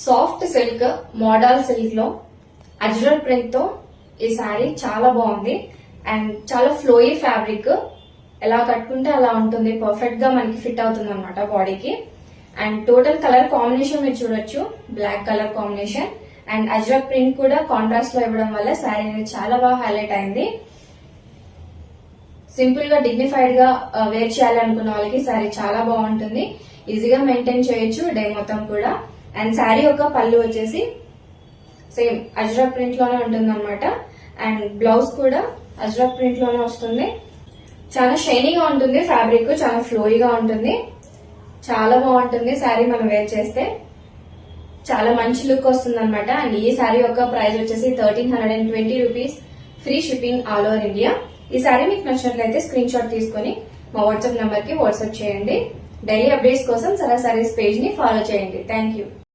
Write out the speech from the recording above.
Soft silk model silk లో అజ్రల్ print తో ఈ శారీ చాలా బాగుంది అండ్ చాలా ఫ్లోయీ ఫ్యాబ్రిక్. ఎలా కట్టుకుంటే అలా ఉంటుంది, పర్ఫెక్ట్ గా మనకి ఫిట్ అవుతుంది అనమాట బాడీకి. అండ్ టోటల్ కలర్ కాంబినేషన్ మీరు చూడొచ్చు, black colour combination and Ajrak print కూడా కాంట్రాస్ట్ లో ఇవ్వడం వల్ల శారీ అనేది చాలా బాగా హైలైట్ అయింది. సింపుల్ గా డిగ్నిఫైడ్ గా వేర్ చేయాలనుకున్న వాళ్ళకి శారీ చాలా బాగుంటుంది, ఈజీగా మెయింటైన్ చేయొచ్చు డే మొత్తం కూడా. అండ్ శారీ యొక్క పళ్ళు వచ్చేసి సేమ్ అజ్రక్ ప్రింట్ లోనే ఉంటుంది అనమాట. అండ్ బ్లౌజ్ కూడా అజ్రక్ ప్రింట్ లోనే వస్తుంది. చాలా షైనీగా ఉంటుంది ఫ్యాబ్రిక్, చాలా ఫ్లోయిగా ఉంటుంది, చాలా బాగుంటుంది శారీ మనం వేర్ చేస్తే. చాలా మంచి లుక్ వస్తుంది అనమాట. అండ్ ఈ శారీ యొక్క ప్రైస్ వచ్చేసి 1320 rupees, free shipping all over India. ఈ శారీ మీకు నచ్చినట్లయితే స్క్రీన్ షాట్ తీసుకుని మా వాట్సాప్ నంబర్ కి వాట్సాప్ చేయండి. డైలీ అప్డేట్స్ కోసం సరా సారీస్ పేజ్ ని ఫాలో చేయండి. Thank you.